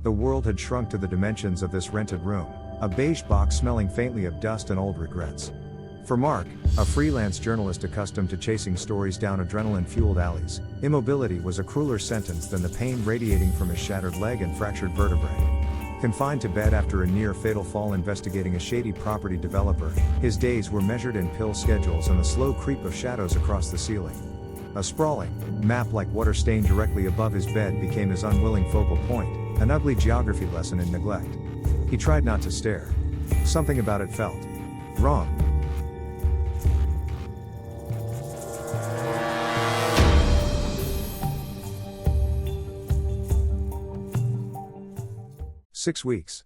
The world had shrunk to the dimensions of this rented room, a beige box smelling faintly of dust and old regrets. For Mark, a freelance journalist accustomed to chasing stories down adrenaline-fueled alleys, immobility was a crueler sentence than the pain radiating from his shattered leg and fractured vertebrae. Confined to bed after a near-fatal fall investigating a shady property developer, his days were measured in pill schedules and the slow creep of shadows across the ceiling. A sprawling, map-like water stain directly above his bed became his unwilling focal point, an ugly geography lesson in neglect. He tried not to stare. Something about it felt wrong. Six weeks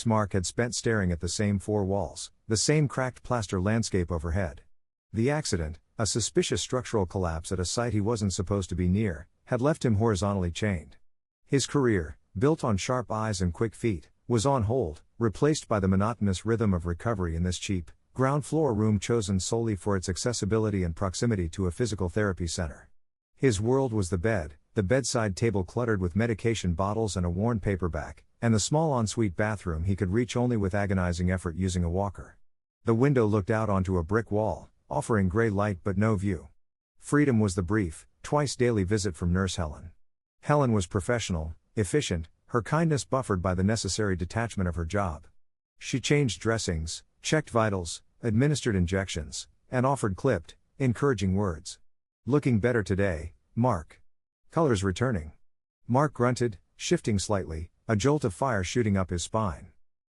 Mark had spent staring at the same four walls, the same cracked plaster landscape overhead. The accident, a suspicious structural collapse at a site he wasn't supposed to be near, had left him horizontally chained. His career, built on sharp eyes and quick feet, was on hold, replaced by the monotonous rhythm of recovery in this cheap, ground-floor room chosen solely for its accessibility and proximity to a physical therapy center. His world was the bedside table cluttered with medication bottles and a worn paperback, and the small ensuite bathroom he could reach only with agonizing effort using a walker. The window looked out onto a brick wall, offering gray light but no view. Freedom was the brief, twice-daily visit from Nurse Helen. Helen was professional, efficient, her kindness buffered by the necessary detachment of her job. She changed dressings, checked vitals, administered injections, and offered clipped, encouraging words. Looking better today, Mark. Colors returning. Mark grunted, shifting slightly, a jolt of fire shooting up his spine.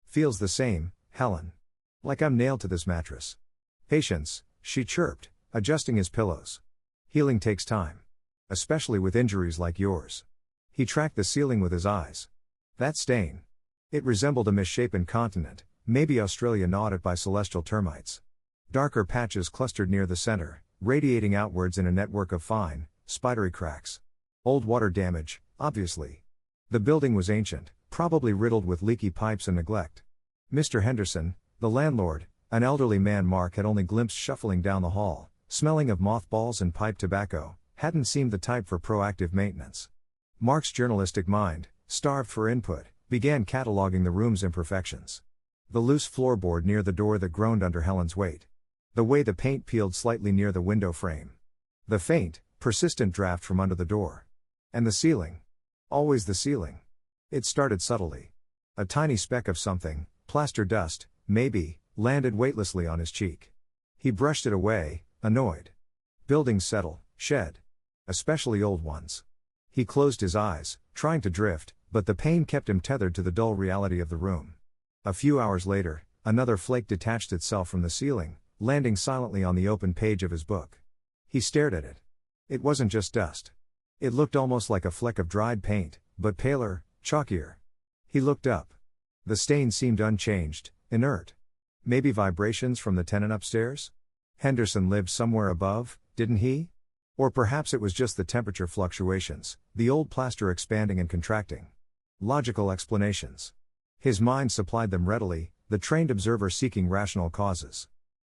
Feels the same, Helen. Like I'm nailed to this mattress. Patience, she chirped, adjusting his pillows. Healing takes time. Especially with injuries like yours. He tracked the ceiling with his eyes. That stain. It resembled a misshapen continent, maybe Australia gnawed by celestial termites. Darker patches clustered near the center, radiating outwards in a network of fine, spidery cracks. Old water damage, obviously. The building was ancient, probably riddled with leaky pipes and neglect. Mr. Henderson, the landlord, an elderly man Mark had only glimpsed shuffling down the hall, smelling of mothballs and pipe tobacco, hadn't seemed the type for proactive maintenance. Mark's journalistic mind, starved for input, began cataloging the room's imperfections. The loose floorboard near the door that groaned under Helen's weight. The way the paint peeled slightly near the window frame. The faint, persistent draft from under the door. And the ceiling. Always the ceiling. It started subtly. A tiny speck of something, plaster dust, maybe, landed weightlessly on his cheek. He brushed it away, annoyed. Buildings settle, shed. Especially old ones. He closed his eyes, trying to drift, but the pain kept him tethered to the dull reality of the room. A few hours later, another flake detached itself from the ceiling, landing silently on the open page of his book. He stared at it. It wasn't just dust. It looked almost like a fleck of dried paint, but paler, chalkier. He looked up. The stain seemed unchanged, inert. Maybe vibrations from the tenant upstairs? Henderson lived somewhere above, didn't he? Or perhaps it was just the temperature fluctuations, the old plaster expanding and contracting. Logical explanations. His mind supplied them readily, the trained observer seeking rational causes.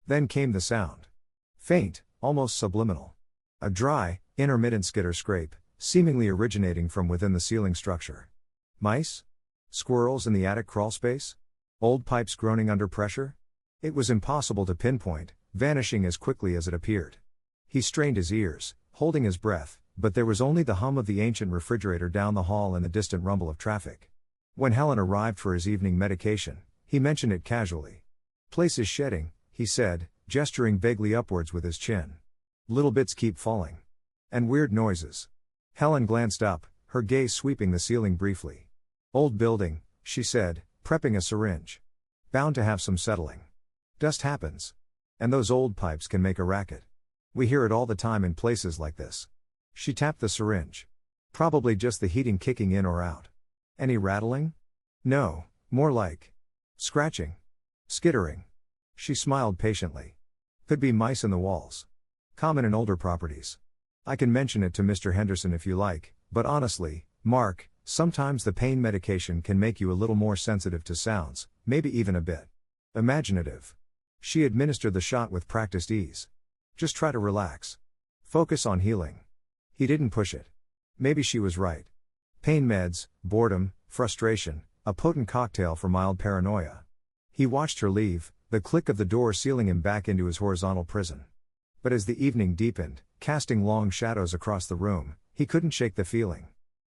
Then came the sound. Faint, almost subliminal. A dry, intermittent skitter-scrape, seemingly originating from within the ceiling structure. Mice? Squirrels in the attic crawlspace? Old pipes groaning under pressure? It was impossible to pinpoint, vanishing as quickly as it appeared. He strained his ears, holding his breath, but there was only the hum of the ancient refrigerator down the hall and the distant rumble of traffic. When Helen arrived for his evening medication, he mentioned it casually. Place is shedding, he said, gesturing vaguely upwards with his chin. Little bits keep falling. And weird noises. Helen glanced up, her gaze sweeping the ceiling briefly. Old building, she said, prepping a syringe. Bound to have some settling. Dust happens. And those old pipes can make a racket. We hear it all the time in places like this. She tapped the syringe. Probably just the heating kicking in or out. Any rattling? No, more like scratching. Skittering. She smiled patiently. Could be mice in the walls. Common in older properties. I can mention it to Mr. Henderson if you like, but honestly, Mark, sometimes the pain medication can make you a little more sensitive to sounds, maybe even a bit imaginative. She administered the shot with practiced ease. Just try to relax. Focus on healing. He didn't push it. Maybe she was right. Pain meds, boredom, frustration, a potent cocktail for mild paranoia. He watched her leave, the click of the door sealing him back into his horizontal prison. But as the evening deepened, casting long shadows across the room, he couldn't shake the feeling.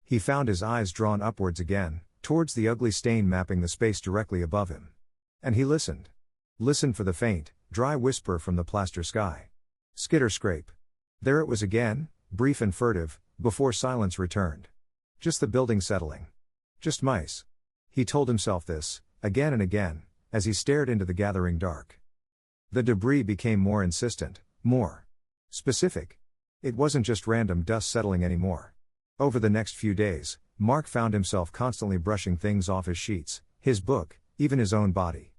He found his eyes drawn upwards again, towards the ugly stain mapping the space directly above him. And he listened. Listened for the faint, dry whisper from the plaster sky. Skitter scrape. There it was again, brief and furtive, before silence returned. Just the building settling. Just mice. He told himself this, again and again, as he stared into the gathering dark. The debris became more insistent, more specific. It wasn't just random dust settling anymore. Over the next few days, Mark found himself constantly brushing things off his sheets, his book, even his own body.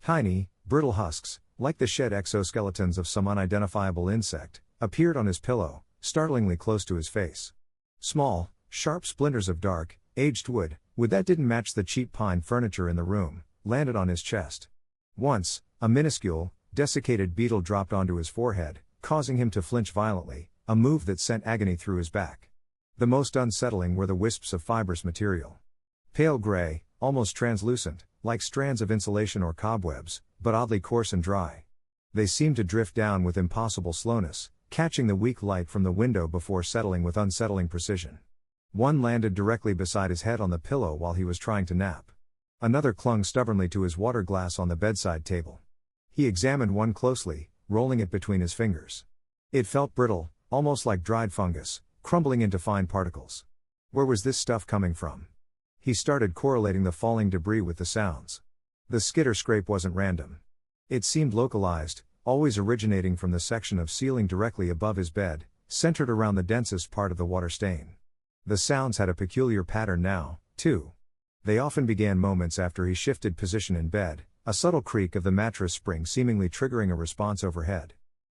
Tiny, brittle husks, like the shed exoskeletons of some unidentifiable insect, appeared on his pillow, startlingly close to his face. Small, sharp splinters of dark, aged wood that didn't match the cheap pine furniture in the room, landed on his chest. Once, a minuscule, desiccated beetle dropped onto his forehead, causing him to flinch violently, a move that sent agony through his back. The most unsettling were the wisps of fibrous material. Pale gray, almost translucent, like strands of insulation or cobwebs, but oddly coarse and dry. They seemed to drift down with impossible slowness, catching the weak light from the window before settling with unsettling precision. One landed directly beside his head on the pillow while he was trying to nap. Another clung stubbornly to his water glass on the bedside table. He examined one closely, rolling it between his fingers. It felt brittle, almost like dried fungus, crumbling into fine particles. Where was this stuff coming from? He started correlating the falling debris with the sounds. The skitter scrape wasn't random. It seemed localized, always originating from the section of ceiling directly above his bed, centered around the densest part of the water stain. The sounds had a peculiar pattern now, too. They often began moments after he shifted position in bed, a subtle creak of the mattress spring seemingly triggering a response overhead.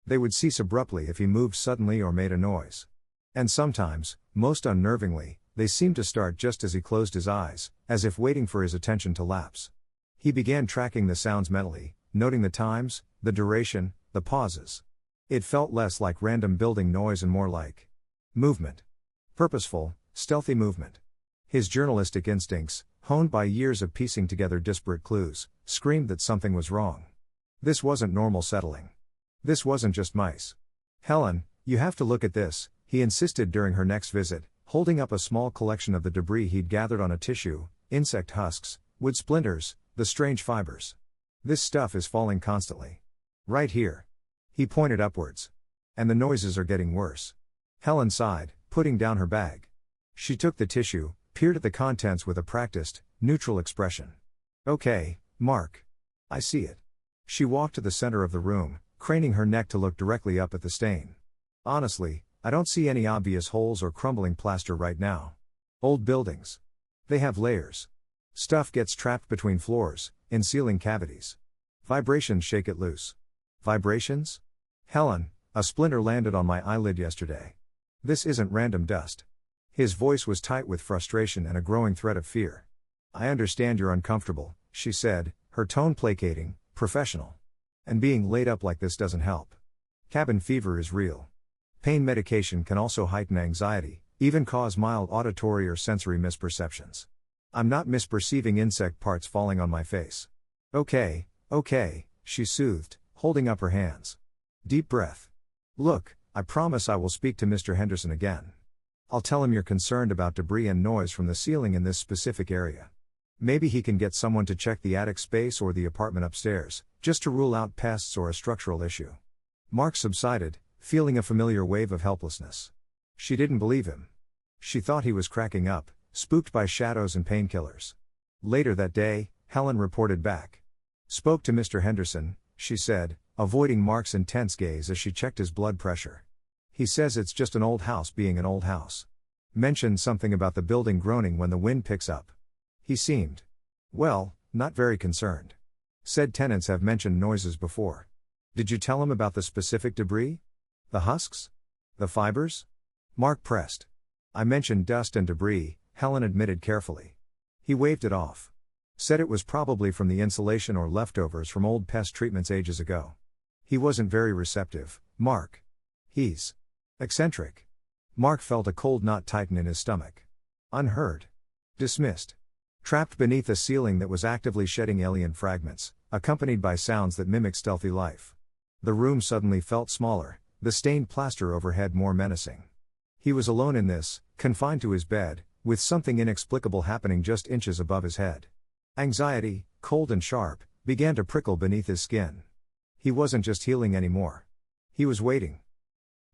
They would cease abruptly if he moved suddenly or made a noise. And sometimes, most unnervingly, they seemed to start just as he closed his eyes, as if waiting for his attention to lapse. He began tracking the sounds mentally, noting the times, the duration, the pauses. It felt less like random building noise and more like movement. Purposeful, stealthy movement. His journalistic instincts, honed by years of piecing together disparate clues, screamed that something was wrong. This wasn't normal settling. This wasn't just mice. "Helen, you have to look at this," he insisted during her next visit, holding up a small collection of the debris he'd gathered on a tissue, insect husks, wood splinters, the strange fibers. "This stuff is falling constantly. Right here." He pointed upwards. "And the noises are getting worse." Helen sighed, putting down her bag. She took the tissue, peered at the contents with a practiced, neutral expression. "Okay, Mark. I see it." She walked to the center of the room, craning her neck to look directly up at the stain. "Honestly, I don't see any obvious holes or crumbling plaster right now. Old buildings. They have layers. Stuff gets trapped between floors, in ceiling cavities. Vibrations shake it loose." "Vibrations? Helen, a splinter landed on my eyelid yesterday. This isn't random dust." His voice was tight with frustration and a growing threat of fear. "I understand you're uncomfortable," she said, her tone placating, professional. "And being laid up like this doesn't help. Cabin fever is real. Pain medication can also heighten anxiety, even cause mild auditory or sensory misperceptions. I'm not misperceiving insect parts falling on my face." Okay, she soothed, holding up her hands. Deep breath. "Look, I promise I will speak to Mr. Henderson again. I'll tell him you're concerned about debris and noise from the ceiling in this specific area. Maybe he can get someone to check the attic space or the apartment upstairs, just to rule out pests or a structural issue." Mark subsided, feeling a familiar wave of helplessness. She didn't believe him. She thought he was cracking up, spooked by shadows and painkillers. Later that day, Helen reported back. "Spoke to Mr. Henderson," she said, avoiding Mark's intense gaze as she checked his blood pressure. "He says it's just an old house being an old house. Mentioned something about the building groaning when the wind picks up. He seemed, well, not very concerned. Said tenants have mentioned noises before." "Did you tell him about the specific debris? The husks? The fibers?" Mark pressed. "I mentioned dust and debris," Helen admitted carefully. He waved it off. Said it was probably from the insulation or leftovers from old pest treatments ages ago. He wasn't very receptive, Mark. He's eccentric." Mark felt a cold knot tighten in his stomach. Unheard. Dismissed. trapped beneath a ceiling that was actively shedding alien fragments, accompanied by sounds that mimicked stealthy life. The room suddenly felt smaller, the stained plaster overhead more menacing. He was alone in this, confined to his bed, with something inexplicable happening just inches above his head. Anxiety, cold and sharp, began to prickle beneath his skin. He wasn't just healing anymore. He was waiting.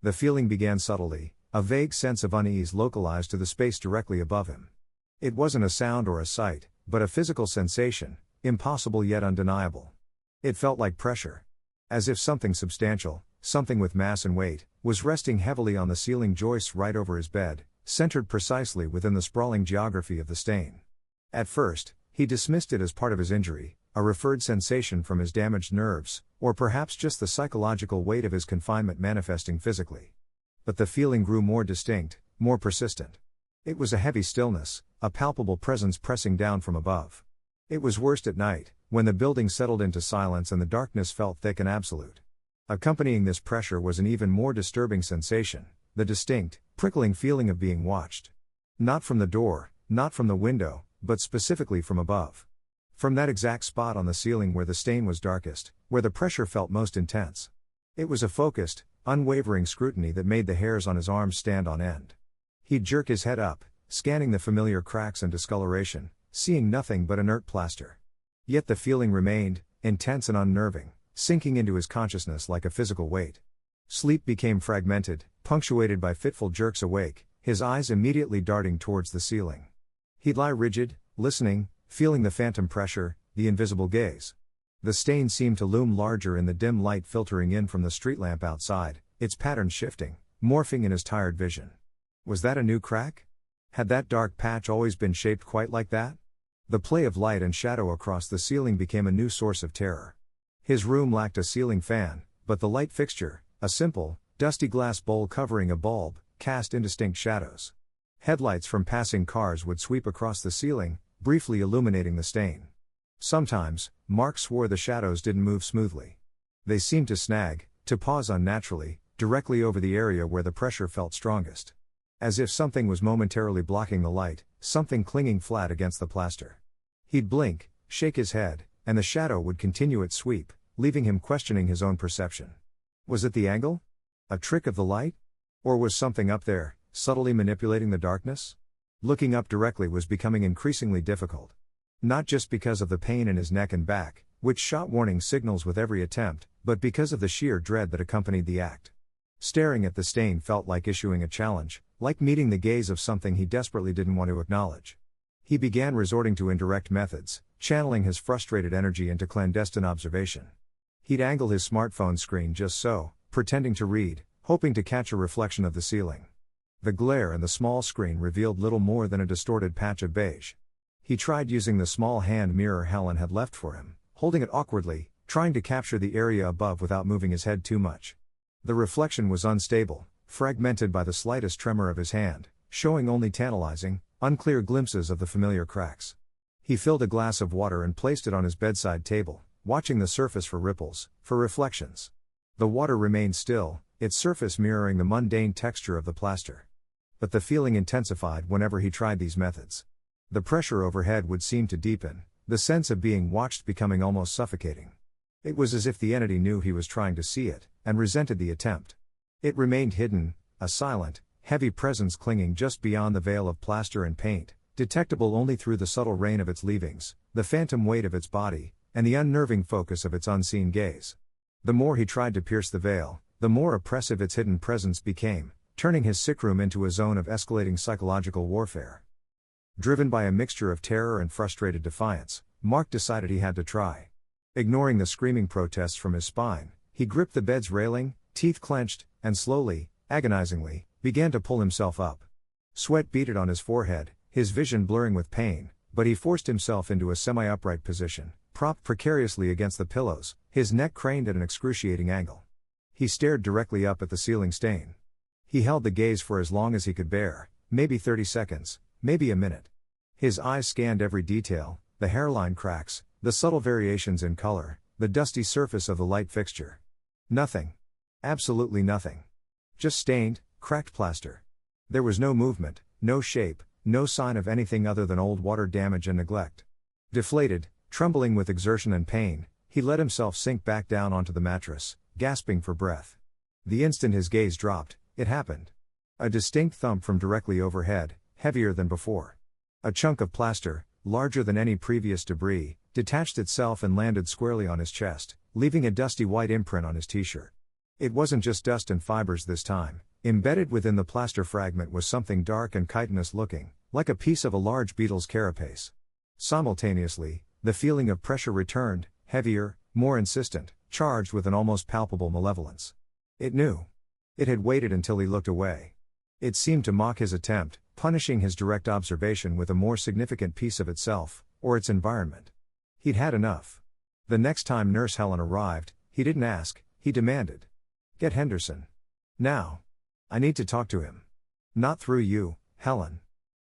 The feeling began subtly, a vague sense of unease localized to the space directly above him. It wasn't a sound or a sight, but a physical sensation, impossible yet undeniable. It felt like pressure. As if something substantial, something with mass and weight, was resting heavily on the ceiling joists right over his bed, centered precisely within the sprawling geography of the stain. At first, he dismissed it as part of his injury, a referred sensation from his damaged nerves, or perhaps just the psychological weight of his confinement manifesting physically. But the feeling grew more distinct, more persistent. It was a heavy stillness, a palpable presence pressing down from above. It was worst at night, when the building settled into silence and the darkness felt thick and absolute. Accompanying this pressure was an even more disturbing sensation, the distinct, prickling feeling of being watched. Not from the door, not from the window, but specifically from above. From that exact spot on the ceiling where the stain was darkest, where the pressure felt most intense. It was a focused, unwavering scrutiny that made the hairs on his arms stand on end. He'd jerk his head up, scanning the familiar cracks and discoloration, seeing nothing but inert plaster. Yet the feeling remained, intense and unnerving, sinking into his consciousness like a physical weight. Sleep became fragmented, punctuated by fitful jerks awake, his eyes immediately darting towards the ceiling. He'd lie rigid, listening, feeling the phantom pressure, the invisible gaze. The stain seemed to loom larger in the dim light filtering in from the street lamp outside, its pattern shifting, morphing in his tired vision. Was that a new crack? Had that dark patch always been shaped quite like that? The play of light and shadow across the ceiling became a new source of terror. His room lacked a ceiling fan, but the light fixture, a simple, dusty glass bowl covering a bulb, cast indistinct shadows. Headlights from passing cars would sweep across the ceiling, briefly illuminating the stain. Sometimes, Mark swore the shadows didn't move smoothly. They seemed to snag, to pause unnaturally, directly over the area where the pressure felt strongest. As if something was momentarily blocking the light, something clinging flat against the plaster. He'd blink, shake his head, and the shadow would continue its sweep, leaving him questioning his own perception. Was it the angle? A trick of the light? Or was something up there, subtly manipulating the darkness? Looking up directly was becoming increasingly difficult. Not just because of the pain in his neck and back, which shot warning signals with every attempt, but because of the sheer dread that accompanied the act. Staring at the stain felt like issuing a challenge, like meeting the gaze of something he desperately didn't want to acknowledge. He began resorting to indirect methods, channeling his frustrated energy into clandestine observation. He'd angle his smartphone screen just so, pretending to read, hoping to catch a reflection of the ceiling. The glare and the small screen revealed little more than a distorted patch of beige. He tried using the small hand mirror Helen had left for him, holding it awkwardly, trying to capture the area above without moving his head too much. The reflection was unstable, fragmented by the slightest tremor of his hand, showing only tantalizing, unclear glimpses of the familiar cracks. He filled a glass of water and placed it on his bedside table, watching the surface for ripples, for reflections. The water remained still, its surface mirroring the mundane texture of the plaster. But the feeling intensified whenever he tried these methods. The pressure overhead would seem to deepen, the sense of being watched becoming almost suffocating. It was as if the entity knew he was trying to see it, and resented the attempt. It remained hidden, a silent, heavy presence clinging just beyond the veil of plaster and paint, detectable only through the subtle rain of its leavings, the phantom weight of its body, and the unnerving focus of its unseen gaze. The more he tried to pierce the veil, the more oppressive its hidden presence became, turning his sick room into a zone of escalating psychological warfare. Driven by a mixture of terror and frustrated defiance, Mark decided he had to try. Ignoring the screaming protests from his spine, he gripped the bed's railing, teeth clenched, and slowly, agonizingly, began to pull himself up. Sweat beaded on his forehead, his vision blurring with pain, but he forced himself into a semi-upright position, propped precariously against the pillows, his neck craned at an excruciating angle. He stared directly up at the ceiling stain. He held the gaze for as long as he could bear, maybe 30 seconds, maybe a minute. His eyes scanned every detail, the hairline cracks, the subtle variations in color, the dusty surface of the light fixture. Nothing. Absolutely nothing. Just stained, cracked plaster. There was no movement, no shape, no sign of anything other than old water damage and neglect. Deflated, trembling with exertion and pain, he let himself sink back down onto the mattress, gasping for breath. The instant his gaze dropped, it happened. A distinct thump from directly overhead, heavier than before. A chunk of plaster, larger than any previous debris, detached itself and landed squarely on his chest, leaving a dusty white imprint on his t-shirt. It wasn't just dust and fibers this time. Embedded within the plaster fragment was something dark and chitinous looking, like a piece of a large beetle's carapace. Simultaneously, the feeling of pressure returned, heavier, more insistent, charged with an almost palpable malevolence. It knew. It had waited until he looked away. It seemed to mock his attempt, punishing his direct observation with a more significant piece of itself, or its environment. He'd had enough. The next time Nurse Helen arrived, he didn't ask, he demanded. "Get Henderson. Now. I need to talk to him." "Not through you, Helen.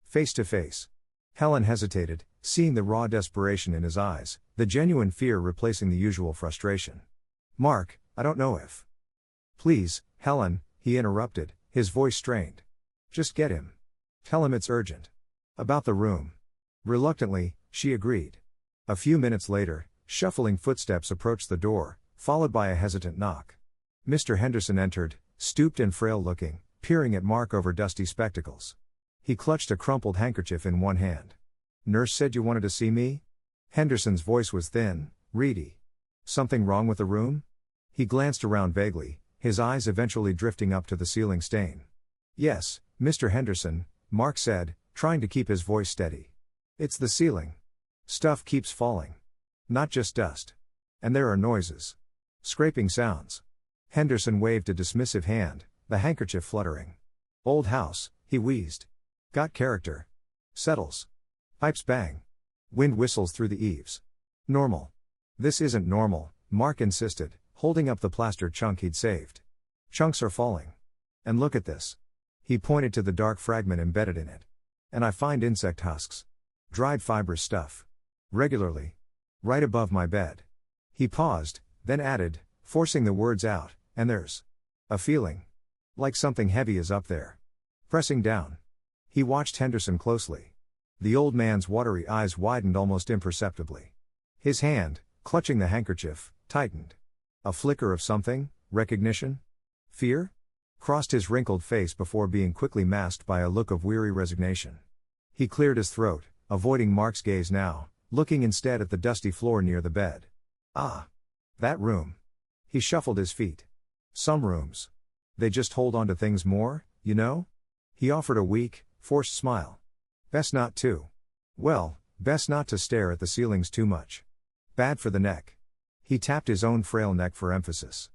Face to face." Helen hesitated, seeing the raw desperation in his eyes, the genuine fear replacing the usual frustration. "Mark, I don't know if." "Please, Helen," he interrupted, his voice strained. "Just get him. Tell him it's urgent." "About the room." Reluctantly, she agreed. A few minutes later, shuffling footsteps approached the door, followed by a hesitant knock. Mr. Henderson entered, stooped and frail-looking, peering at Mark over dusty spectacles. He clutched a crumpled handkerchief in one hand. "Nurse said you wanted to see me?" Henderson's voice was thin, reedy. "Something wrong with the room?" He glanced around vaguely, his eyes eventually drifting up to the ceiling stain. "Yes, Mr. Henderson," Mark said, trying to keep his voice steady. "It's the ceiling. Stuff keeps falling. Not just dust. And there are noises. Scraping sounds." Henderson waved a dismissive hand, the handkerchief fluttering. "Old house," he wheezed. "Got character. Settles. Pipes bang. Wind whistles through the eaves. Normal." "This isn't normal," Mark insisted, holding up the plaster chunk he'd saved. "Chunks are falling. And look at this." He pointed to the dark fragment embedded in it. "And I find insect husks. Dried fibrous stuff. Regularly. Right above my bed." He paused, then added, forcing the words out, "And there's a feeling. Like something heavy is up there. Pressing down." He watched Henderson closely. The old man's watery eyes widened almost imperceptibly. His hand, clutching the handkerchief, tightened. A flicker of something, recognition? Fear? Crossed his wrinkled face before being quickly masked by a look of weary resignation. He cleared his throat, avoiding Mark's gaze now, looking instead at the dusty floor near the bed. "Ah. That room." He shuffled his feet. "Some rooms. They just hold on to things more, you know?" He offered a weak, forced smile. "Best not to. Well, best not to stare at the ceilings too much. Bad for the neck." He tapped his own frail neck for emphasis.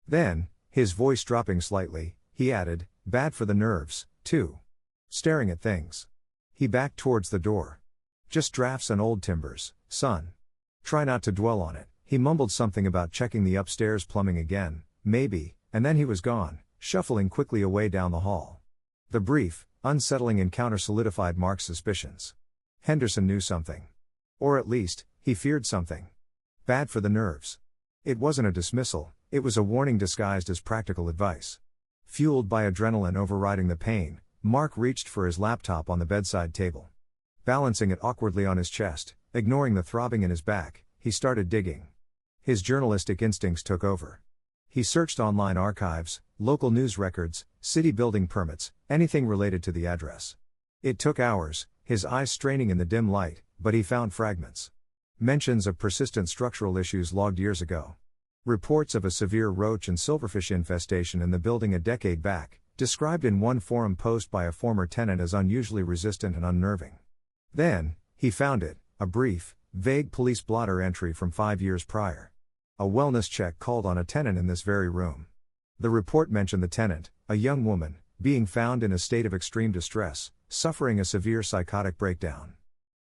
Then, his voice dropping slightly, he added, "Bad for the nerves, too. Staring at things." He backed towards the door. "Just drafts and old timbers, son. Try not to dwell on it." He mumbled something about checking the upstairs plumbing again, maybe, and then he was gone, shuffling quickly away down the hall. The brief, unsettling encounter solidified Mark's suspicions. Henderson knew something. Or at least, he feared something. Bad for the nerves. It wasn't a dismissal, it was a warning disguised as practical advice. Fueled by adrenaline overriding the pain, Mark reached for his laptop on the bedside table. Balancing it awkwardly on his chest, ignoring the throbbing in his back, he started digging. His journalistic instincts took over. He searched online archives, local news records, city building permits, anything related to the address. It took hours, his eyes straining in the dim light, but he found fragments. Mentions of persistent structural issues logged years ago. Reports of a severe roach and silverfish infestation in the building a decade back, described in one forum post by a former tenant as unusually resistant and unnerving. Then, he found it, a brief, vague police blotter entry from 5 years prior. A wellness check called on a tenant in this very room. The report mentioned the tenant, a young woman, being found in a state of extreme distress, suffering a severe psychotic breakdown.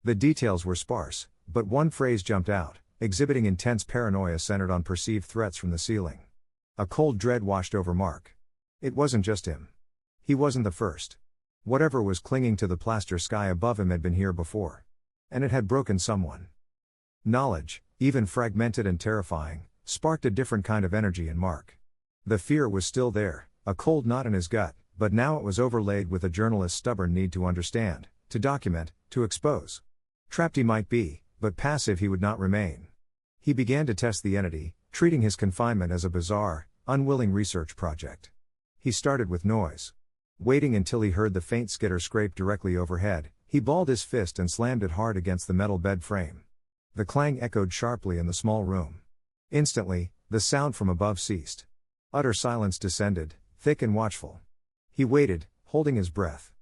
The details were sparse, but one phrase jumped out, exhibiting intense paranoia centered on perceived threats from the ceiling. A cold dread washed over Mark. It wasn't just him. He wasn't the first. Whatever was clinging to the plaster sky above him had been here before. And it had broken someone. Knowledge, even fragmented and terrifying, sparked a different kind of energy in Mark. The fear was still there, a cold knot in his gut, but now it was overlaid with a journalist's stubborn need to understand, To document, to expose. Trapped he might be, but passive he would not remain. He began to test the entity, treating his confinement as a bizarre, unwilling research project. He started with noise. Waiting until he heard the faint skitter scrape directly overhead, he balled his fist and slammed it hard against the metal bed frame. The clang echoed sharply in the small room. Instantly, the sound from above ceased. Utter silence descended, thick and watchful. He waited, holding his breath.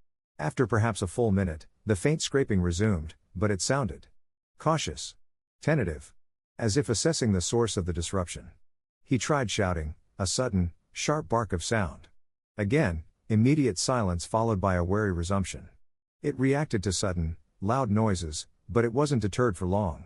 After perhaps a full minute, the faint scraping resumed, but it sounded cautious, tentative, as if assessing the source of the disruption. He tried shouting, a sudden, sharp bark of sound. Again, immediate silence followed by a wary resumption. It reacted to sudden, loud noises, but it wasn't deterred for long.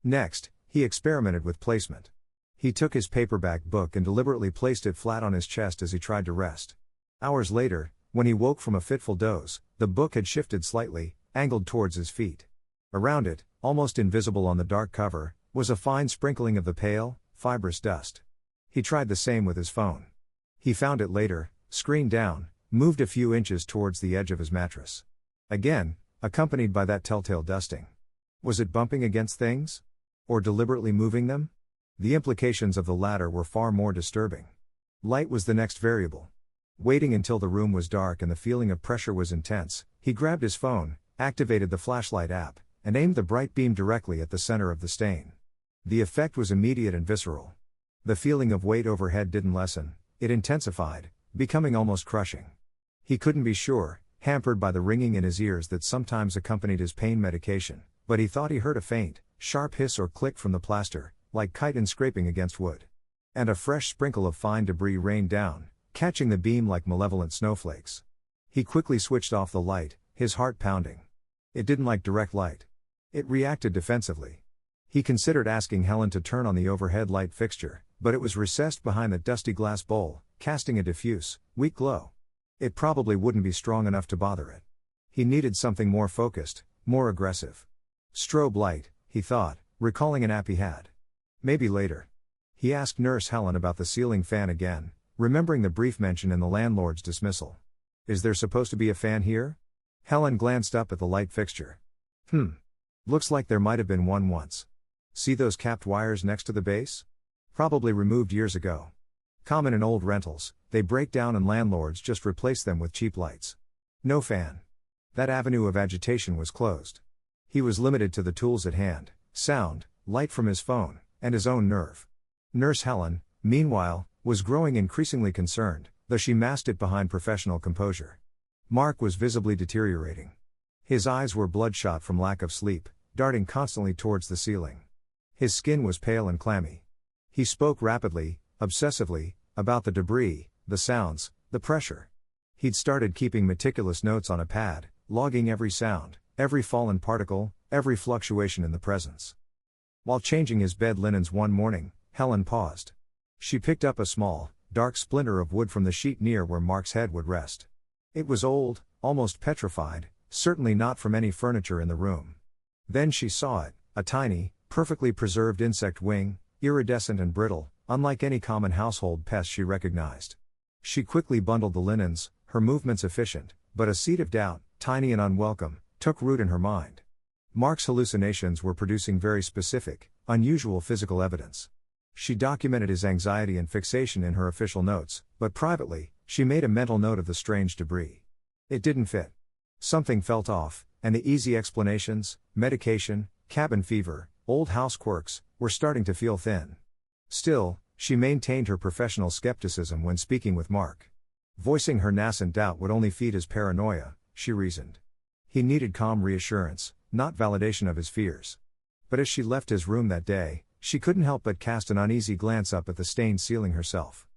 Next, he experimented with placement. He took his paperback book and deliberately placed it flat on his chest as he tried to rest. Hours later, when he woke from a fitful doze, the book had shifted slightly, angled towards his feet. Around it, almost invisible on the dark cover, was a fine sprinkling of the pale, fibrous dust. He tried the same with his phone. He found it later, screen down, moved a few inches towards the edge of his mattress. Again, accompanied by that telltale dusting. Was it bumping against things? Or deliberately moving them? The implications of the latter were far more disturbing. Light was the next variable. Waiting until the room was dark and the feeling of pressure was intense, he grabbed his phone, activated the flashlight app, and aimed the bright beam directly at the center of the stain. The effect was immediate and visceral. The feeling of weight overhead didn't lessen, it intensified, becoming almost crushing. He couldn't be sure, hampered by the ringing in his ears that sometimes accompanied his pain medication, but he thought he heard a faint, sharp hiss or click from the plaster, like chitin scraping against wood. And a fresh sprinkle of fine debris rained down, catching the beam like malevolent snowflakes. He quickly switched off the light, his heart pounding. It didn't like direct light. It reacted defensively. He considered asking Helen to turn on the overhead light fixture, but it was recessed behind the dusty glass bowl, casting a diffuse, weak glow. It probably wouldn't be strong enough to bother it. He needed something more focused, more aggressive. Strobe light, he thought, recalling an app he had. Maybe later. He asked Nurse Helen about the ceiling fan again, remembering the brief mention in the landlord's dismissal. Is there supposed to be a fan here? Helen glanced up at the light fixture. Looks like there might have been one once. See those capped wires next to the base? Probably removed years ago. Common in old rentals, they break down and landlords just replace them with cheap lights. No fan. That avenue of agitation was closed. He was limited to the tools at hand, sound, light from his phone, and his own nerve. Nurse Helen, meanwhile, was growing increasingly concerned, though she masked it behind professional composure. Mark was visibly deteriorating. His eyes were bloodshot from lack of sleep, darting constantly towards the ceiling. His skin was pale and clammy. He spoke rapidly, obsessively, about the debris, the sounds, the pressure. He'd started keeping meticulous notes on a pad, logging every sound, every fallen particle, every fluctuation in the presence. While changing his bed linens one morning, Helen paused. She picked up a small, dark splinter of wood from the sheet near where Mark's head would rest. It was old, almost petrified, certainly not from any furniture in the room. Then she saw it, a tiny, perfectly preserved insect wing, iridescent and brittle, unlike any common household pest she recognized. She quickly bundled the linens, her movements efficient, but a seed of doubt, tiny and unwelcome, took root in her mind. Mark's hallucinations were producing very specific, unusual physical evidence. She documented his anxiety and fixation in her official notes, but privately, she made a mental note of the strange debris. It didn't fit. Something felt off, and the easy explanations, medication, cabin fever, old house quirks, were starting to feel thin. Still, she maintained her professional skepticism when speaking with Mark. Voicing her nascent doubt would only feed his paranoia, she reasoned. He needed calm reassurance, not validation of his fears. But as she left his room that day, she couldn't help but cast an uneasy glance up at the stained ceiling herself.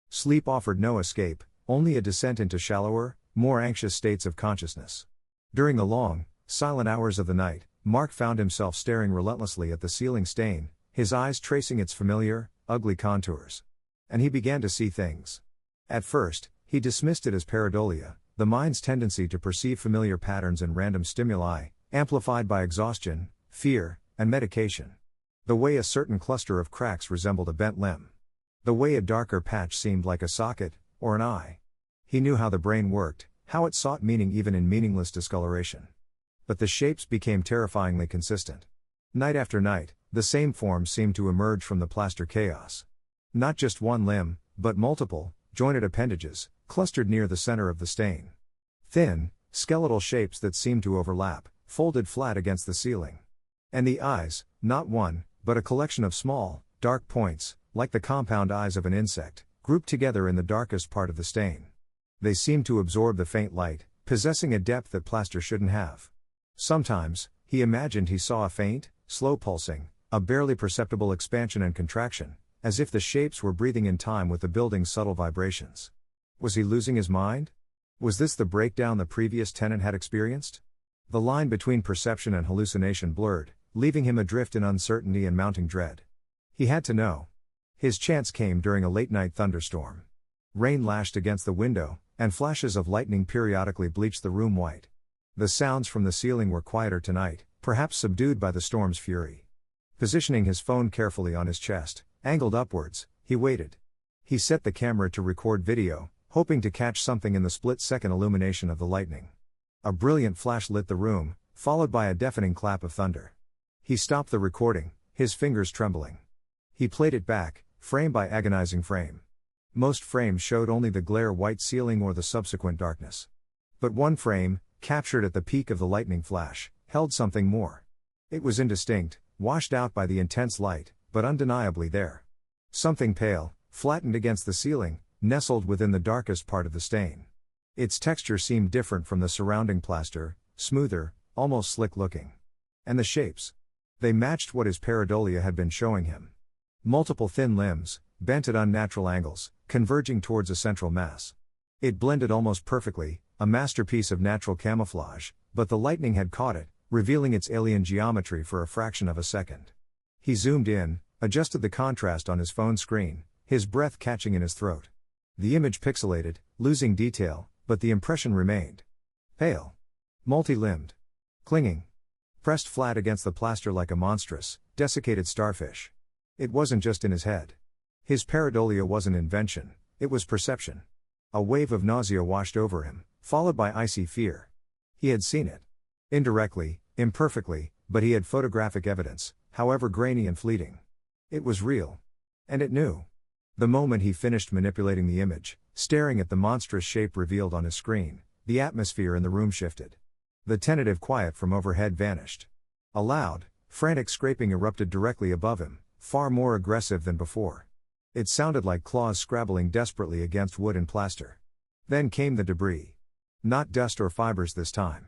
Sleep offered no escape, only a descent into shallower, more anxious states of consciousness. During the long, silent hours of the night, Mark found himself staring relentlessly at the ceiling stain, his eyes tracing its familiar, ugly contours. And he began to see things. At first, he dismissed it as pareidolia, the mind's tendency to perceive familiar patterns in random stimuli, amplified by exhaustion, fear, and medication. The way a certain cluster of cracks resembled a bent limb. The way a darker patch seemed like a socket, or an eye. He knew how the brain worked, how it sought meaning even in meaningless discoloration. But the shapes became terrifyingly consistent. Night after night, the same forms seemed to emerge from the plaster chaos. Not just one limb, but multiple, jointed appendages, clustered near the center of the stain. Thin, skeletal shapes that seemed to overlap, folded flat against the ceiling. And the eyes, not one, but a collection of small, dark points, like the compound eyes of an insect, grouped together in the darkest part of the stain. They seemed to absorb the faint light, possessing a depth that plaster shouldn't have. Sometimes, he imagined he saw a faint, slow pulsing, a barely perceptible expansion and contraction, as if the shapes were breathing in time with the building's subtle vibrations. Was he losing his mind? Was this the breakdown the previous tenant had experienced? The line between perception and hallucination blurred, leaving him adrift in uncertainty and mounting dread. He had to know. His chance came during a late-night thunderstorm. Rain lashed against the window, and flashes of lightning periodically bleached the room white. The sounds from the ceiling were quieter tonight, perhaps subdued by the storm's fury. Positioning his phone carefully on his chest, angled upwards, he waited. He set the camera to record video, hoping to catch something in the split-second illumination of the lightning. A brilliant flash lit the room, followed by a deafening clap of thunder. He stopped the recording, his fingers trembling. He played it back, frame by agonizing frame. Most frames showed only the glare-white ceiling or the subsequent darkness. But one frame, captured at the peak of the lightning flash, held something more. It was indistinct, washed out by the intense light, but undeniably there. Something pale, flattened against the ceiling, nestled within the darkest part of the stain. Its texture seemed different from the surrounding plaster, smoother, almost slick-looking. And the shapes. They matched what his pareidolia had been showing him. Multiple thin limbs, bent at unnatural angles, converging towards a central mass. It blended almost perfectly, a masterpiece of natural camouflage, but the lightning had caught it, revealing its alien geometry for a fraction of a second. He zoomed in, adjusted the contrast on his phone screen, his breath catching in his throat. The image pixelated, losing detail, but the impression remained. Pale. Multi-limbed. Clinging. Pressed flat against the plaster like a monstrous, desiccated starfish. It wasn't just in his head. His pareidolia wasn't invention, it was perception. A wave of nausea washed over him, followed by icy fear. He had seen it. Indirectly, imperfectly, but he had photographic evidence, however grainy and fleeting. It was real. And it knew. The moment he finished manipulating the image, staring at the monstrous shape revealed on his screen, the atmosphere in the room shifted. The tentative quiet from overhead vanished. A loud, frantic scraping erupted directly above him, far more aggressive than before. It sounded like claws scrabbling desperately against wood and plaster. Then came the debris. Not dust or fibers this time.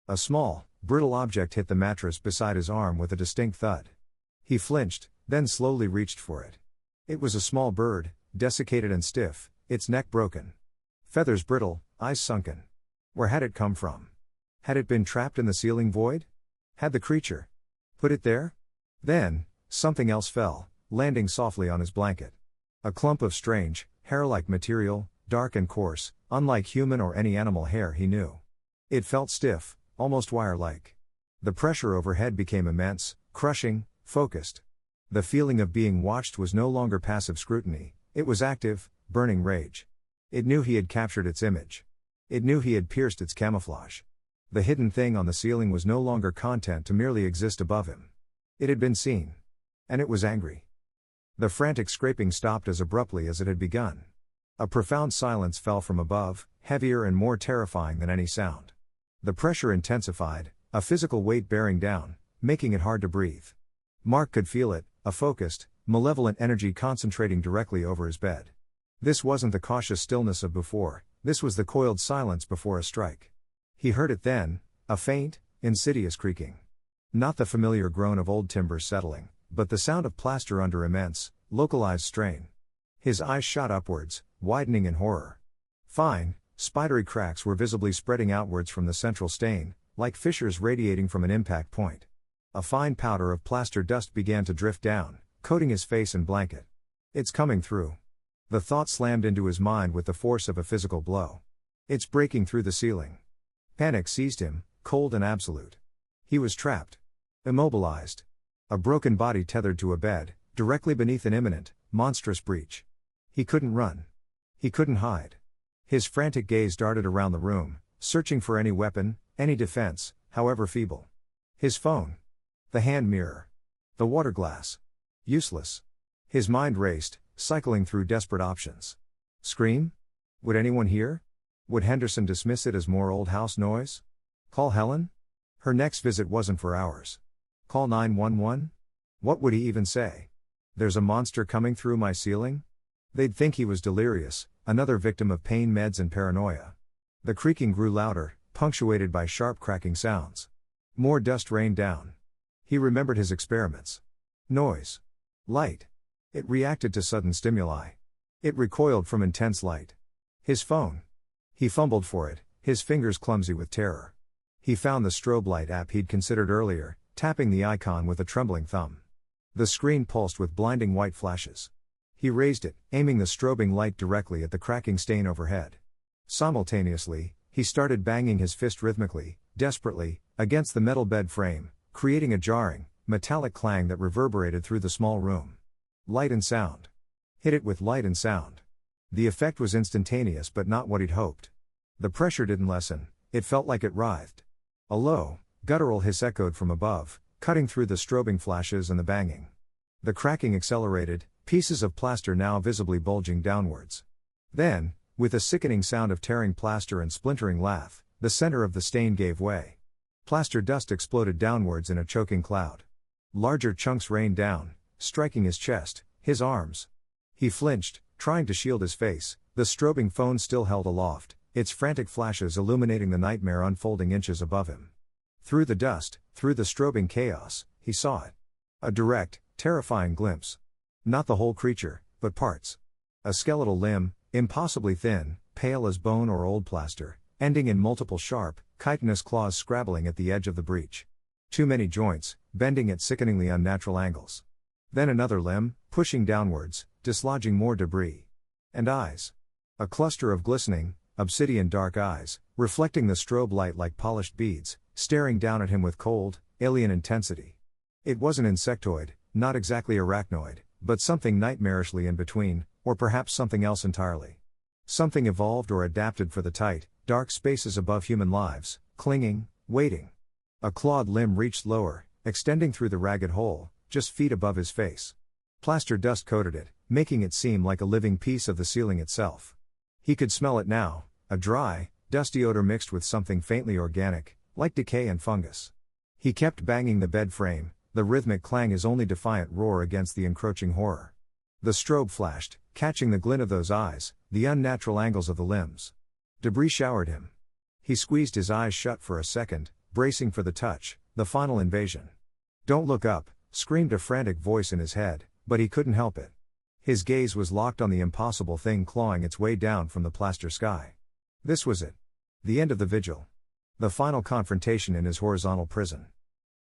A small, brittle object hit the mattress beside his arm with a distinct thud. He flinched, then slowly reached for it. It was a small bird, desiccated and stiff, its neck broken. Feathers brittle, eyes sunken. Where had it come from? Had it been trapped in the ceiling void? Had the creature put it there? Then, something else fell, landing softly on his blanket. A clump of strange, hair-like material, dark and coarse, unlike human or any animal hair he knew. It felt stiff, almost wire-like. The pressure overhead became immense, crushing, focused. The feeling of being watched was no longer passive scrutiny, it was active, burning rage. It knew he had captured its image. It knew he had pierced its camouflage. The hidden thing on the ceiling was no longer content to merely exist above him. It had been seen. And it was angry. The frantic scraping stopped as abruptly as it had begun. A profound silence fell from above, heavier and more terrifying than any sound. The pressure intensified, a physical weight bearing down, making it hard to breathe. Mark could feel it, a focused, malevolent energy concentrating directly over his bed. This wasn't the cautious stillness of before, this was the coiled silence before a strike. He heard it then, a faint, insidious creaking. Not the familiar groan of old timbers settling, but the sound of plaster under immense, localized strain. His eyes shot upwards, widening in horror. Fine, spidery cracks were visibly spreading outwards from the central stain, like fissures radiating from an impact point. A fine powder of plaster dust began to drift down, coating his face and blanket. It's coming through. The thought slammed into his mind with the force of a physical blow. It's breaking through the ceiling. Panic seized him, cold and absolute. He was trapped. Immobilized. A broken body tethered to a bed, directly beneath an imminent, monstrous breach. He couldn't run. He couldn't hide. His frantic gaze darted around the room, searching for any weapon, any defense, however feeble. His phone. The hand mirror. The water glass. Useless. His mind raced, cycling through desperate options. Scream? Would anyone hear? Would Henderson dismiss it as more old house noise? Call Helen? Her next visit wasn't for hours. Call 911? What would he even say? There's a monster coming through my ceiling? They'd think he was delirious, another victim of pain meds and paranoia. The creaking grew louder, punctuated by sharp cracking sounds. More dust rained down. He remembered his experiments. Noise. Light. It reacted to sudden stimuli. It recoiled from intense light. His phone. He fumbled for it, his fingers clumsy with terror. He found the strobe light app he'd considered earlier, tapping the icon with a trembling thumb. The screen pulsed with blinding white flashes. He raised it, aiming the strobing light directly at the cracking stain overhead. Simultaneously, he started banging his fist rhythmically, desperately, against the metal bed frame, creating a jarring, metallic clang that reverberated through the small room. Light and sound. Hit it with light and sound. The effect was instantaneous but not what he'd hoped. The pressure didn't lessen, it felt like it writhed. A low, guttural hiss echoed from above, cutting through the strobing flashes and the banging. The cracking accelerated, pieces of plaster now visibly bulging downwards. Then, with a sickening sound of tearing plaster and splintering lath, the center of the stain gave way. Plaster dust exploded downwards in a choking cloud. Larger chunks rained down, striking his chest, his arms. He flinched, trying to shield his face, the strobing phone still held aloft, its frantic flashes illuminating the nightmare unfolding inches above him. Through the dust, through the strobing chaos, he saw it. A direct, terrifying glimpse. Not the whole creature, but parts. A skeletal limb, impossibly thin, pale as bone or old plaster, ending in multiple sharp, chitinous claws scrabbling at the edge of the breach. Too many joints, bending at sickeningly unnatural angles. Then another limb, pushing downwards, dislodging more debris. And eyes. A cluster of glistening, obsidian dark eyes, reflecting the strobe light like polished beads, staring down at him with cold, alien intensity. It was an insectoid, not exactly arachnoid, but something nightmarishly in between, or perhaps something else entirely. Something evolved or adapted for the tight, dark spaces above human lives, clinging, waiting. A clawed limb reached lower, extending through the ragged hole, just feet above his face. Plaster dust coated it, making it seem like a living piece of the ceiling itself. He could smell it now, a dry, dusty odor mixed with something faintly organic, like decay and fungus. He kept banging the bed frame, the rhythmic clang his only defiant roar against the encroaching horror. The strobe flashed, catching the glint of those eyes, the unnatural angles of the limbs. Debris showered him. He squeezed his eyes shut for a second, bracing for the touch, the final invasion. "Don't look up," screamed a frantic voice in his head, but he couldn't help it. His gaze was locked on the impossible thing clawing its way down from the plaster sky. This was it. The end of the vigil. The final confrontation in his horizontal prison.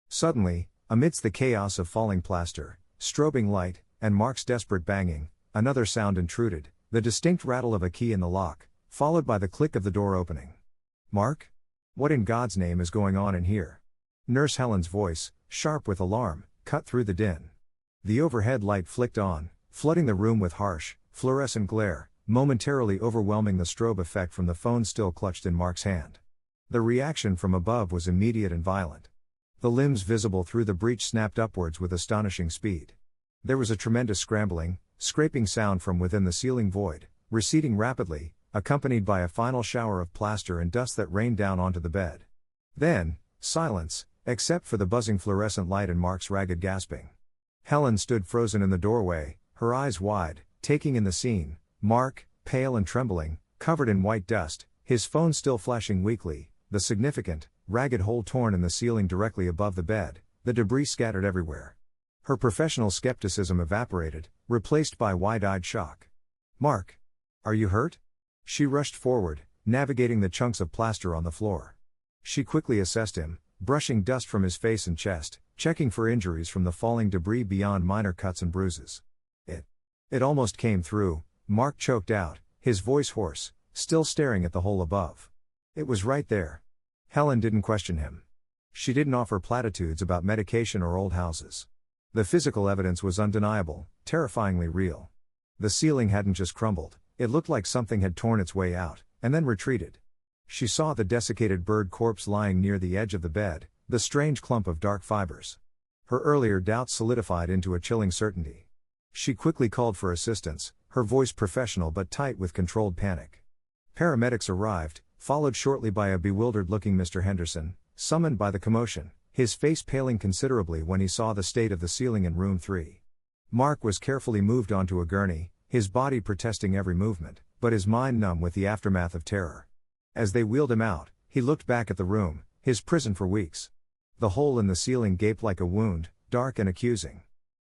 Suddenly, amidst the chaos of falling plaster, strobing light, and Mark's desperate banging, another sound intruded, the distinct rattle of a key in the lock, followed by the click of the door opening. "Mark? What in God's name is going on in here?" Nurse Helen's voice, sharp with alarm, cut through the din. The overhead light flicked on, flooding the room with harsh, fluorescent glare, momentarily overwhelming the strobe effect from the phone still clutched in Mark's hand. The reaction from above was immediate and violent. The limbs visible through the breach snapped upwards with astonishing speed. There was a tremendous scrambling, scraping sound from within the ceiling void, receding rapidly, accompanied by a final shower of plaster and dust that rained down onto the bed. Then, silence, except for the buzzing fluorescent light and Mark's ragged gasping. Helen stood frozen in the doorway, her eyes wide, taking in the scene. Mark, pale and trembling, covered in white dust, his phone still flashing weakly, the significant, ragged hole torn in the ceiling directly above the bed, the debris scattered everywhere. Her professional skepticism evaporated, replaced by wide-eyed shock. "Mark! Are you hurt?" She rushed forward, navigating the chunks of plaster on the floor. She quickly assessed him, brushing dust from his face and chest, checking for injuries from the falling debris beyond minor cuts and bruises. It almost came through, Mark choked out, his voice hoarse, still staring at the hole above. It was right there. Helen didn't question him. She didn't offer platitudes about medication or old houses. The physical evidence was undeniable, terrifyingly real. The ceiling hadn't just crumbled, it looked like something had torn its way out, and then retreated. She saw the desiccated bird corpse lying near the edge of the bed, the strange clump of dark fibers. Her earlier doubts solidified into a chilling certainty. She quickly called for assistance, her voice professional but tight with controlled panic. Paramedics arrived, followed shortly by a bewildered-looking Mr. Henderson, summoned by the commotion, his face paling considerably when he saw the state of the ceiling in room 3. Mark was carefully moved onto a gurney, his body protesting every movement, but his mind numb with the aftermath of terror. As they wheeled him out, he looked back at the room, his prison for weeks. The hole in the ceiling gaped like a wound, dark and accusing.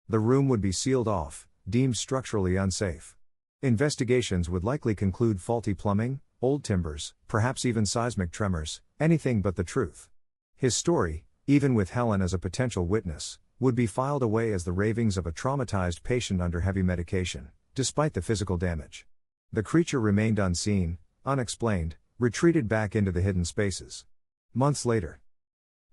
The room would be sealed off, deemed structurally unsafe. Investigations would likely conclude faulty plumbing, old timbers, perhaps even seismic tremors, anything but the truth. His story, even with Helen as a potential witness, would be filed away as the ravings of a traumatized patient under heavy medication, despite the physical damage. The creature remained unseen, unexplained, retreated back into the hidden spaces. Months later,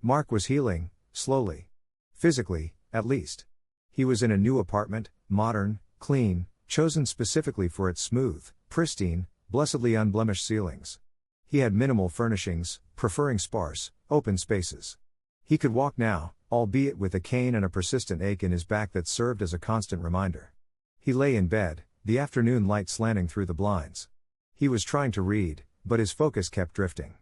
Mark was healing, slowly. Physically, at least. He was in a new apartment, modern, clean, chosen specifically for its smooth, pristine, blessedly unblemished ceilings. He had minimal furnishings, preferring sparse, open spaces. He could walk now, albeit with a cane and a persistent ache in his back that served as a constant reminder. He lay in bed, the afternoon light slanting through the blinds. He was trying to read, but his focus kept drifting.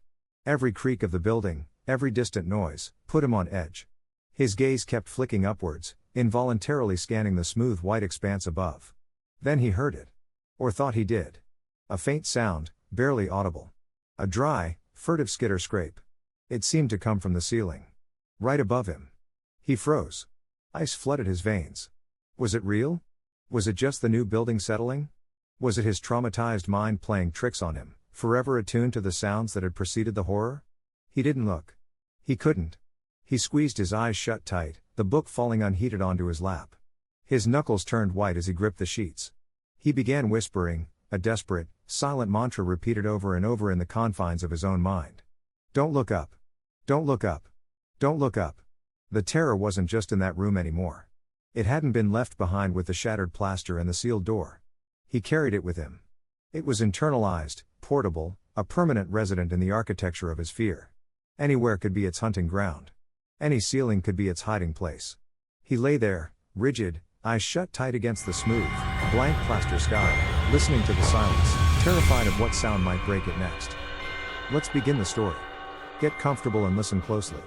Every creak of the building, every distant noise, put him on edge. His gaze kept flicking upwards, involuntarily scanning the smooth white expanse above. Then he heard it. Or thought he did. A faint sound, barely audible. A dry, furtive skitter scrape. It seemed to come from the ceiling. Right above him. He froze. Ice flooded his veins. Was it real? Was it just the new building settling? Was it his traumatized mind playing tricks on him, forever attuned to the sounds that had preceded the horror? He didn't look. He couldn't. He squeezed his eyes shut tight, the book falling unheeded onto his lap. His knuckles turned white as he gripped the sheets. He began whispering, a desperate, silent mantra repeated over and over in the confines of his own mind. Don't look up. Don't look up. Don't look up. The terror wasn't just in that room anymore. It hadn't been left behind with the shattered plaster and the sealed door. He carried it with him. It was internalized, portable, a permanent resident in the architecture of his fear. Anywhere could be its hunting ground. Any ceiling could be its hiding place. He lay there, rigid, eyes shut tight against the smooth, blank plaster sky, listening to the silence, terrified of what sound might break it next. Let's begin the story. Get comfortable and listen closely.